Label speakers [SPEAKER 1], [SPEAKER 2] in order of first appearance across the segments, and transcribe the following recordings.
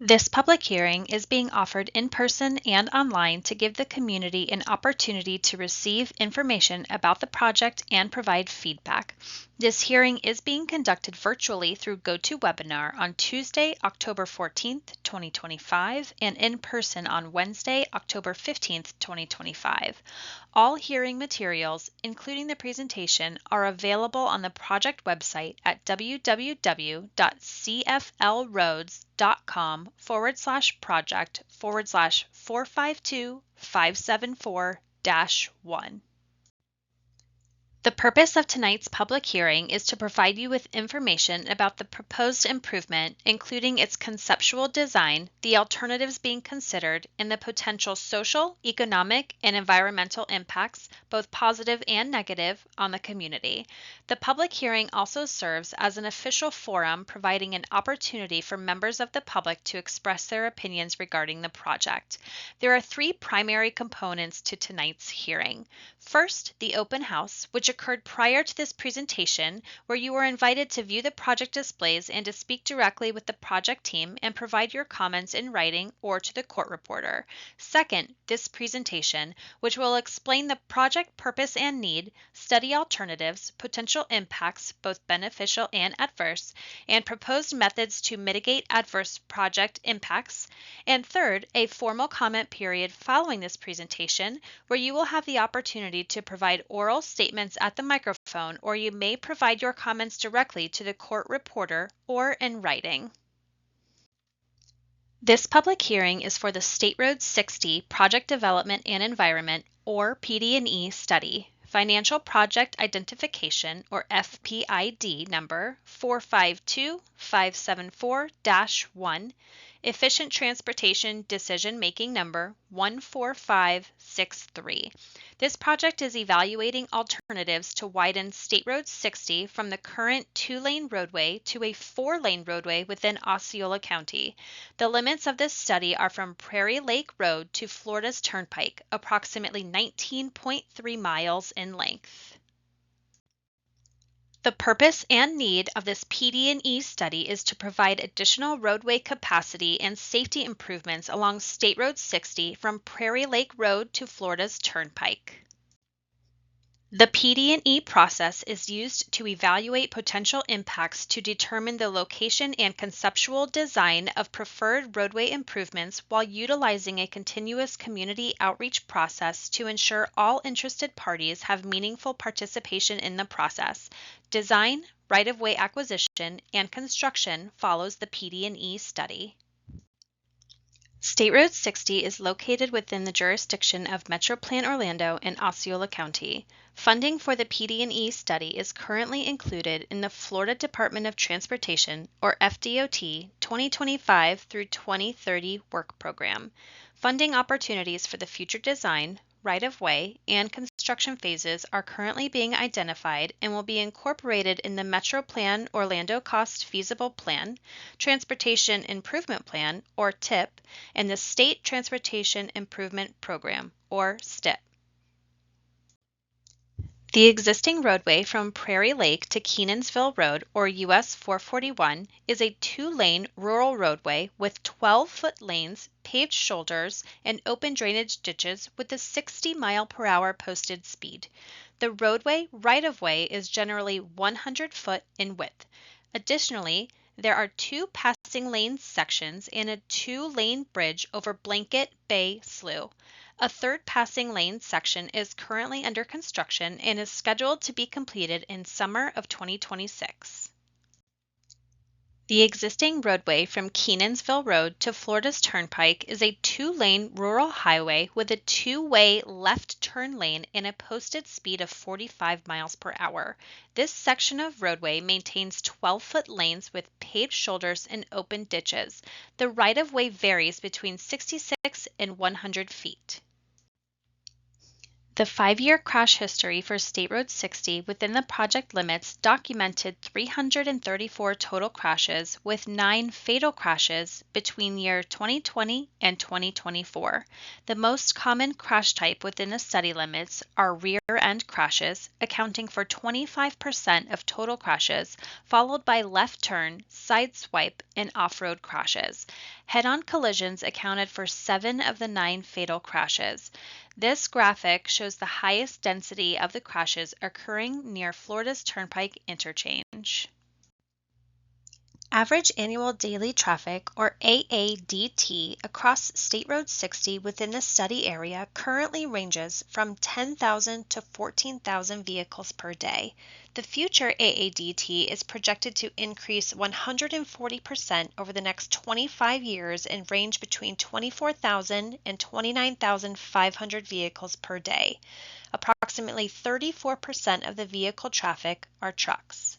[SPEAKER 1] This public hearing is being offered in person and online to give the community an opportunity to receive information about the project and provide feedback. This hearing is being conducted virtually through GoToWebinar on Tuesday, October 14th, 2025, and in person on Wednesday, October 15th, 2025. All hearing materials, including the presentation, are available on the project website at www.cflroads.com/project/452-574-1. The purpose of tonight's public hearing is to provide you with information about the proposed improvement, including its conceptual design, the alternatives being considered, and the potential social, economic, and environmental impacts, both positive and negative, on the community. The public hearing also serves as an official forum, providing an opportunity for members of the public to express their opinions regarding the project. There are three primary components to tonight's hearing. First, the open house, which occurred prior to this presentation, where you were invited to view the project displays and to speak directly with the project team and provide your comments in writing or to the court reporter. Second, this presentation, which will explain the project purpose and need, study alternatives, potential impacts, both beneficial and adverse, and proposed methods to mitigate adverse project impacts. And third, a formal comment period following this presentation, where you will have the opportunity to provide oral statements at the microphone, or you may provide your comments directly to the court reporter or in writing. This public hearing is for the State Road 60 Project Development and Environment, or PD&E study, Financial Project Identification, or FPID number 452574-1, Efficient Transportation Decision Making number 14563. This project is evaluating alternatives to widen State Road 60 from the current 2-lane roadway to a 4-lane roadway within Osceola County. The limits of this study are from Prairie Lake Road to Florida's Turnpike, approximately 19.3 miles in length. The purpose and need of this PD&E study is to provide additional roadway capacity and safety improvements along State Road 60 from Prairie Lake Road to Florida's Turnpike. The PD&E process is used to evaluate potential impacts to determine the location and conceptual design of preferred roadway improvements while utilizing a continuous community outreach process to ensure all interested parties have meaningful participation in the process. Design, right-of-way acquisition, and construction follows the PD&E study. State Road 60 is located within the jurisdiction of MetroPlan Orlando and Osceola County. Funding for the PD&E study is currently included in the Florida Department of Transportation, or FDOT, 2025 through 2030 work program. Funding opportunities for the future design, right-of-way, and construction phases are currently being identified and will be incorporated in the MetroPlan Orlando Cost Feasible Plan, Transportation Improvement Plan, or TIP, and the State Transportation Improvement Program, or STIP. The existing roadway from Prairie Lake to Kenansville Road, or US 441, is a 2-lane rural roadway with 12-foot lanes, paved shoulders, and open drainage ditches with a 60-mile-per-hour posted speed. The roadway right-of-way is generally 100 foot in width. Additionally, there are 2 passing lane sections and a 2-lane bridge over Blanket Bay Slough. A 3rd passing lane section is currently under construction and is scheduled to be completed in summer of 2026. The existing roadway from Kenansville Road to Florida's Turnpike is a 2-lane rural highway with a 2-way left turn lane and a posted speed of 45 miles per hour. This section of roadway maintains 12-foot lanes with paved shoulders and open ditches. The right-of-way varies between 66 and 100 feet. The 5-year crash history for State Road 60 within the project limits documented 334 total crashes with 9 fatal crashes between year 2020 and 2024. The most common crash type within the study limits are rear-end crashes, accounting for 25% of total crashes, followed by left turn, side swipe, and off-road crashes. Head-on collisions accounted for 7 of the 9 fatal crashes. This graphic shows the highest density of the crashes occurring near Florida's Turnpike interchange. Average annual daily traffic, or AADT, across State Road 60 within the study area currently ranges from 10,000 to 14,000 vehicles per day. The future AADT is projected to increase 140% over the next 25 years and range between 24,000 and 29,500 vehicles per day. Approximately 34% of the vehicle traffic are trucks.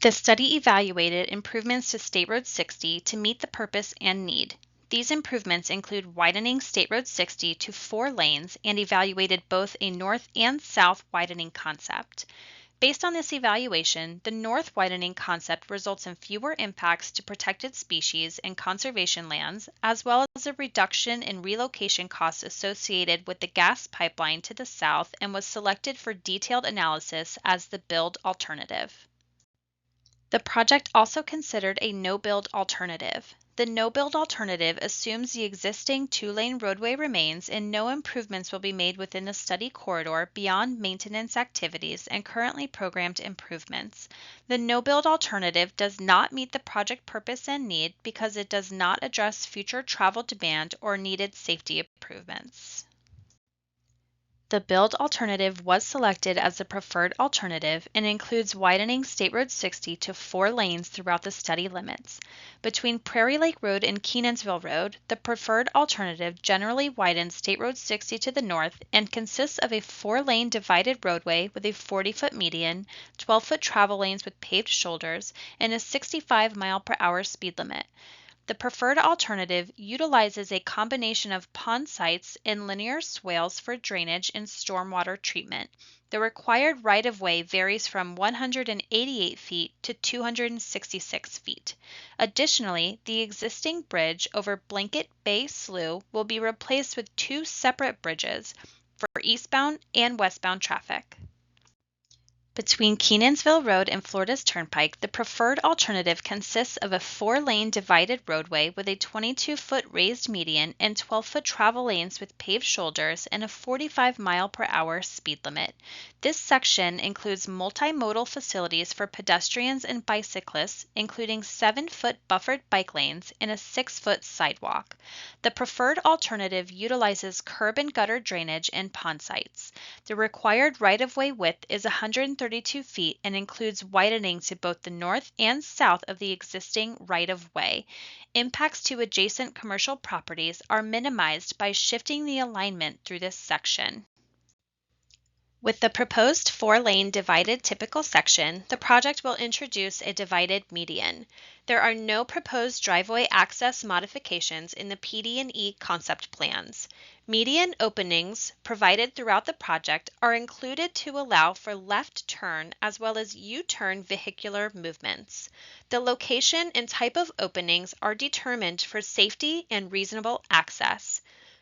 [SPEAKER 1] The study evaluated improvements to State Road 60 to meet the purpose and need. These improvements include widening State Road 60 to 4 lanes and evaluated both a north and south widening concept. Based on this evaluation, the north widening concept results in fewer impacts to protected species and conservation lands, as well as a reduction in relocation costs associated with the gas pipeline to the south, and was selected for detailed analysis as the build alternative. The project also considered a no-build alternative. The no-build alternative assumes the existing 2-lane roadway remains and no improvements will be made within the study corridor beyond maintenance activities and currently programmed improvements. The no-build alternative does not meet the project purpose and need because it does not address future travel demand or needed safety improvements. The build alternative was selected as the preferred alternative and includes widening State Road 60 to 4 lanes throughout the study limits. Between Prairie Lake Road and Kenansville Road, the preferred alternative generally widens State Road 60 to the north and consists of a 4-lane divided roadway with a 40-foot median, 12-foot travel lanes with paved shoulders, and a 65-mile-per-hour speed limit. The preferred alternative utilizes a combination of pond sites and linear swales for drainage and stormwater treatment. The required right-of-way varies from 188 feet to 266 feet. Additionally, the existing bridge over Blanket Bay Slough will be replaced with 2 separate bridges for eastbound and westbound traffic. Between Kenansville Road and Florida's Turnpike, the preferred alternative consists of a 4-lane divided roadway with a 22-foot raised median and 12-foot travel lanes with paved shoulders and a 45-mile-per-hour speed limit. This section includes multimodal facilities for pedestrians and bicyclists, including 7-foot buffered bike lanes and a 6-foot sidewalk. The preferred alternative utilizes curb and gutter drainage and pond sites. The required right-of-way width is 132 feet and includes widening to both the north and south of the existing right-of-way. Impacts to adjacent commercial properties are minimized by shifting the alignment through this section. With the proposed 4-lane divided typical section, the project will introduce a divided median. There are no proposed driveway access modifications in the PD&E concept plans. Median openings provided throughout the project are included to allow for left turn as well as U-turn vehicular movements. The location and type of openings are determined for safety and reasonable access.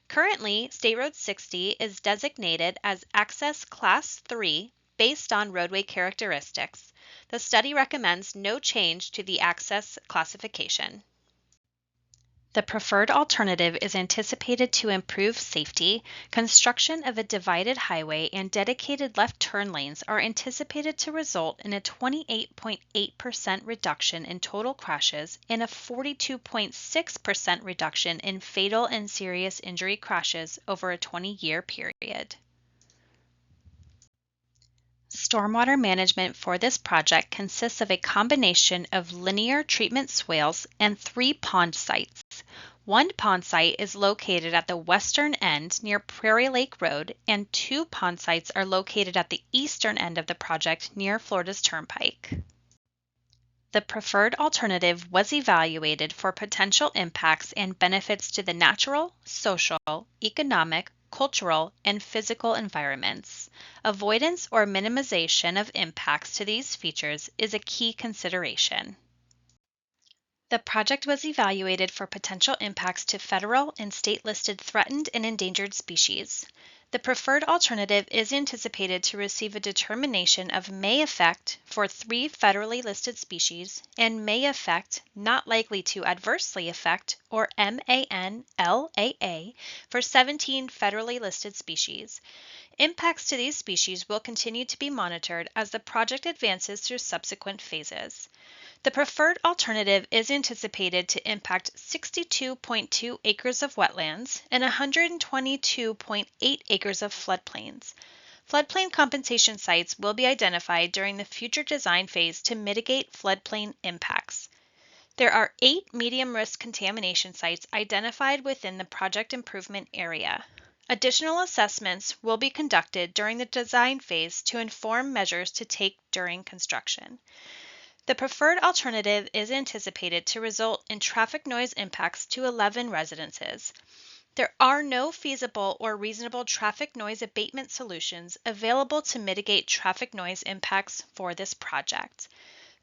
[SPEAKER 1] Currently, State Road 60 is designated as Access Class 3 based on roadway characteristics. The study recommends no change to the access classification. The preferred alternative is anticipated to improve safety. Construction of a divided highway and dedicated left turn lanes are anticipated to result in a 28.8% reduction in total crashes and a 42.6% reduction in fatal and serious injury crashes over a 20-year period. Stormwater management for this project consists of a combination of linear treatment swales and 3 pond sites. One pond site is located at the western end near Prairie Lake Road, and 2 pond sites are located at the eastern end of the project near Florida's Turnpike. The preferred alternative was evaluated for potential impacts and benefits to the natural, social, economic, cultural, and physical environments. Avoidance or minimization of impacts to these features is a key consideration. The project was evaluated for potential impacts to federal and state-listed threatened and endangered species. The preferred alternative is anticipated to receive a determination of may affect for 3 federally listed species and may affect not likely to adversely affect, or MANLAA, for 17 federally listed species. Impacts to these species will continue to be monitored as the project advances through subsequent phases. The preferred alternative is anticipated to impact 62.2 acres of wetlands and 122.8 acres of floodplains. Floodplain compensation sites will be identified during the future design phase to mitigate floodplain impacts. There are 8 medium-risk contamination sites identified within the project improvement area. Additional assessments will be conducted during the design phase to inform measures to take during construction. The preferred alternative is anticipated to result in traffic noise impacts to 11 residences. There are no feasible or reasonable traffic noise abatement solutions available to mitigate traffic noise impacts for this project.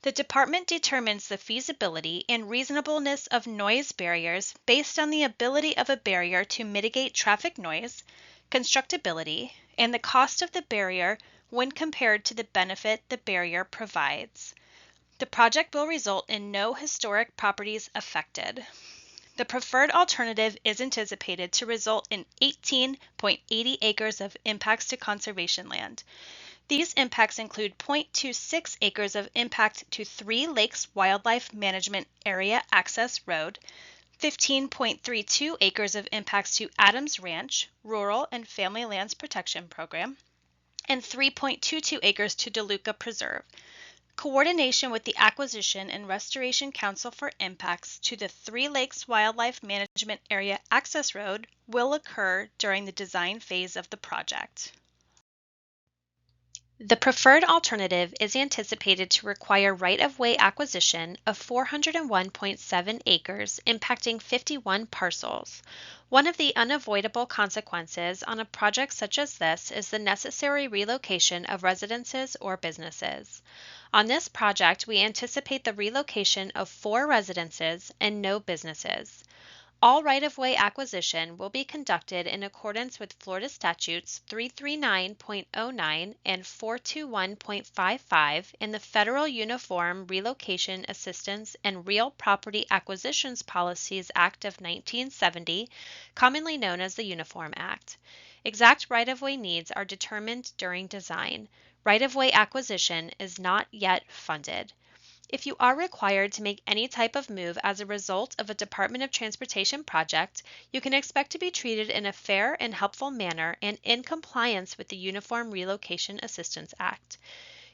[SPEAKER 1] The department determines the feasibility and reasonableness of noise barriers based on the ability of a barrier to mitigate traffic noise, constructability, and the cost of the barrier when compared to the benefit the barrier provides. The project will result in no historic properties affected. The preferred alternative is anticipated to result in 18.80 acres of impacts to conservation land. These impacts include 0.26 acres of impact to 3 Lakes Wildlife Management Area Access Road, 15.32 acres of impacts to Adams Ranch, Rural and Family Lands Protection Program, and 3.22 acres to DeLuca Preserve. Coordination with the Acquisition and Restoration Council for impacts to the 3 Lakes Wildlife Management Area Access Road will occur during the design phase of the project. The preferred alternative is anticipated to require right-of-way acquisition of 401.7 acres impacting 51 parcels. One of the unavoidable consequences on a project such as this is the necessary relocation of residences or businesses. On this project, we anticipate the relocation of 4 residences and no businesses. All right-of-way acquisition will be conducted in accordance with Florida Statutes 339.09 and 421.55 and the Federal Uniform Relocation Assistance and Real Property Acquisitions Policies Act of 1970, commonly known as the Uniform Act. Exact right-of-way needs are determined during design. Right-of-way acquisition is not yet funded. If you are required to make any type of move as a result of a Department of Transportation project, you can expect to be treated in a fair and helpful manner and in compliance with the Uniform Relocation Assistance Act.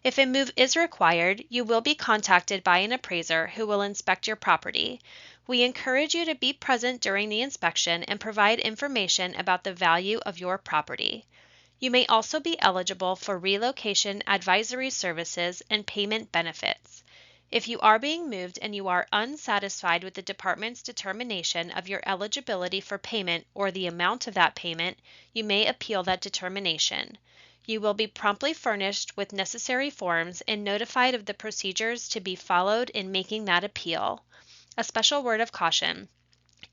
[SPEAKER 1] If a move is required, you will be contacted by an appraiser who will inspect your property. We encourage you to be present during the inspection and provide information about the value of your property. You may also be eligible for relocation advisory services and payment benefits. If you are being moved and you are unsatisfied with the department's determination of your eligibility for payment or the amount of that payment, you may appeal that determination. You will be promptly furnished with necessary forms and notified of the procedures to be followed in making that appeal. A special word of caution.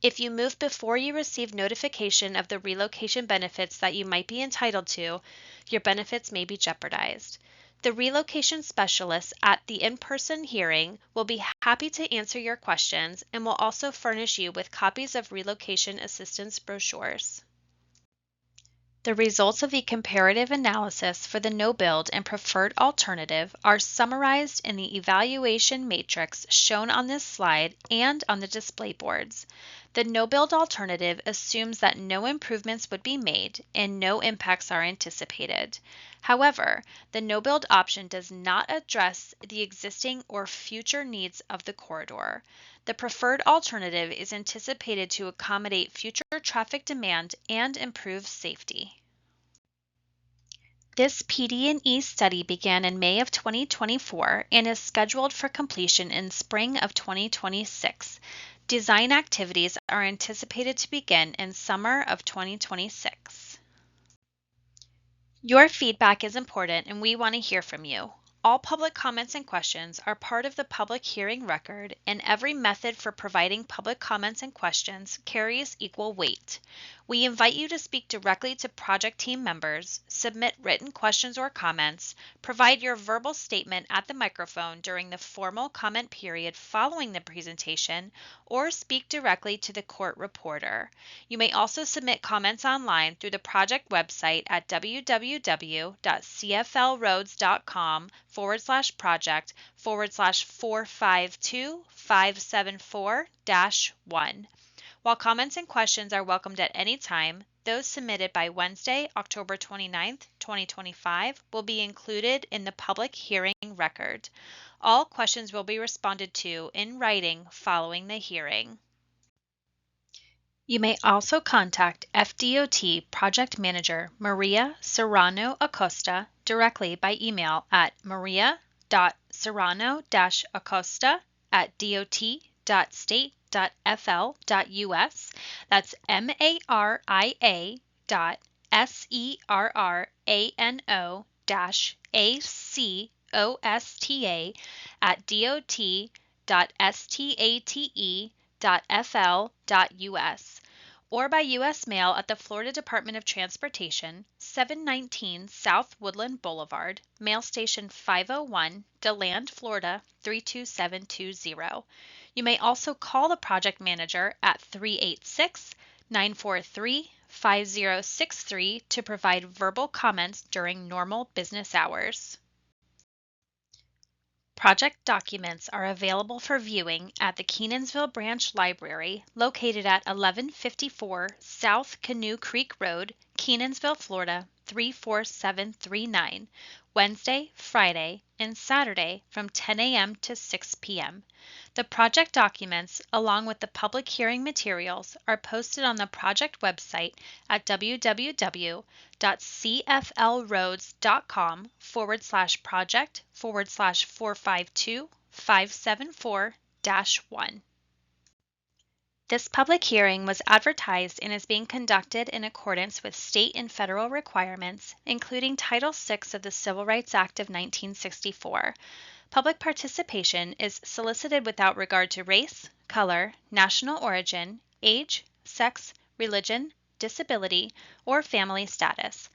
[SPEAKER 1] If you move before you receive notification of the relocation benefits that you might be entitled to, your benefits may be jeopardized. The relocation specialists at the in-person hearing will be happy to answer your questions and will also furnish you with copies of relocation assistance brochures. The results of the comparative analysis for the no-build and preferred alternative are summarized in the evaluation matrix shown on this slide and on the display boards. The no-build alternative assumes that no improvements would be made and no impacts are anticipated. However, the no-build option does not address the existing or future needs of the corridor. The preferred alternative is anticipated to accommodate future traffic demand and improve safety. This PD&E study began in May of 2024 and is scheduled for completion in spring of 2026. Design activities are anticipated to begin in summer of 2026. Your feedback is important and we want to hear from you. All public comments and questions are part of the public hearing record, and every method for providing public comments and questions carries equal weight. We invite you to speak directly to project team members, submit written questions or comments, provide your verbal statement at the microphone during the formal comment period following the presentation, or speak directly to the court reporter. You may also submit comments online through the project website at www.cflroads.com/project/452574-1. While comments and questions are welcomed at any time, those submitted by Wednesday, October 29th, 2025 will be included in the public hearing record. All questions will be responded to in writing following the hearing. You may also contact FDOT Project Manager Maria Serrano Acosta directly by email at maria.serrano-acosta@dot.state.fl.us. That's maria.serrano-acosta@dot.state.fl.us, or by U.S. mail at the Florida Department of Transportation, 719 South Woodland Boulevard, Mail Station 501, DeLand, Florida 32720. You may also call the project manager at 386-943-5063 to provide verbal comments during normal business hours. Project documents are available for viewing at the Kenansville Branch Library, located at 1154 South Canoe Creek Road, Kenansville, Florida 34739, Wednesday, Friday, and Saturday from 10 a.m. to 6 p.m. The project documents, along with the public hearing materials, are posted on the project website at www.cflroads.com/project/452-574-1. This public hearing was advertised and is being conducted in accordance with state and federal requirements, including Title VI of the Civil Rights Act of 1964. Public participation is solicited without regard to race, color, national origin, age, sex, religion, disability, or family status.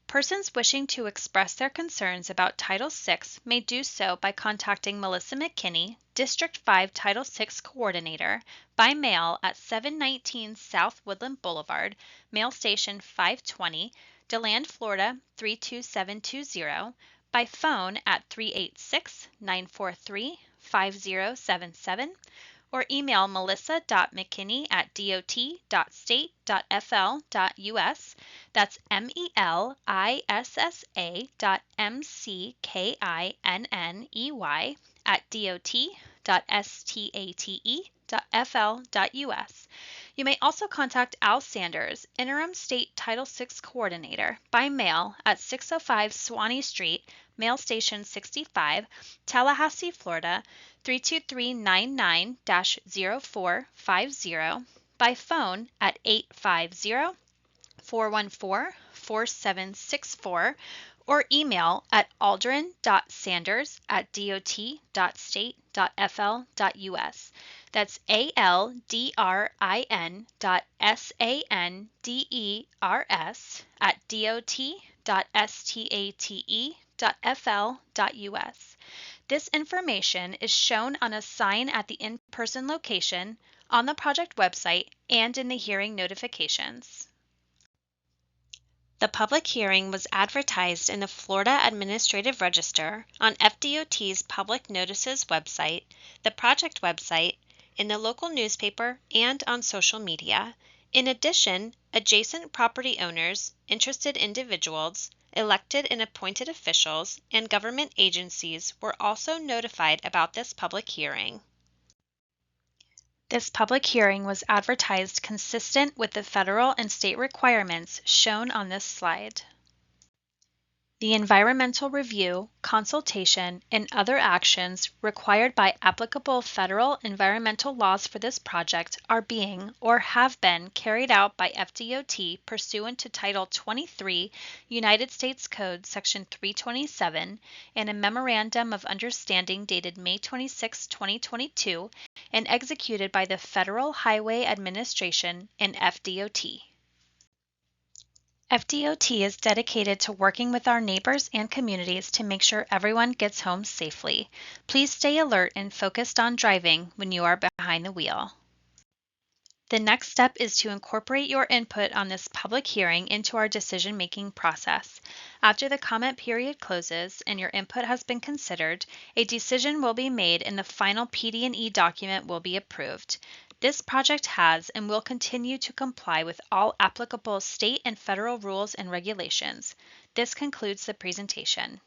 [SPEAKER 1] Persons wishing to express their concerns about Title VI may do so by contacting Melissa McKinney, District 5 Title VI Coordinator, by mail at 719 South Woodland Boulevard, Mail Station 520, DeLand, Florida 32720, by phone at 386-943-5077, or email melissa.mckinney@dot.state.fl.us. That's melissa.mckinney@dot.state.fl.us. You may also contact Al Sanders, Interim State Title VI Coordinator, by mail at 605 Swanee Street, Mail Station 65, Tallahassee, Florida 32399-0450, by phone at 850-414-4764, or email at aldrin.sanders@dot.state.fl.us. That's aldrin.sanders@dot.state.fl.us. This information is shown on a sign at the in-person location, on the project website, and in the hearing notifications. The public hearing was advertised in the Florida Administrative Register, on FDOT's Public Notices website, the project website, in the local newspaper, and on social media. In addition, adjacent property owners, interested individuals, elected and appointed officials, and government agencies were also notified about this public hearing. This public hearing was advertised consistent with the federal and state requirements shown on this slide. The environmental review, consultation, and other actions required by applicable federal environmental laws for this project are being or have been carried out by FDOT pursuant to Title 23 United States Code Section 327 and a Memorandum of Understanding dated May 26, 2022, and executed by the Federal Highway Administration and FDOT. FDOT is dedicated to working with our neighbors and communities to make sure everyone gets home safely. Please stay alert and focused on driving when you are behind the wheel. The next step is to incorporate your input on this public hearing into our decision-making process. After the comment period closes and your input has been considered, a decision will be made and the final PD&E document will be approved. This project has and will continue to comply with all applicable state and federal rules and regulations. This concludes the presentation.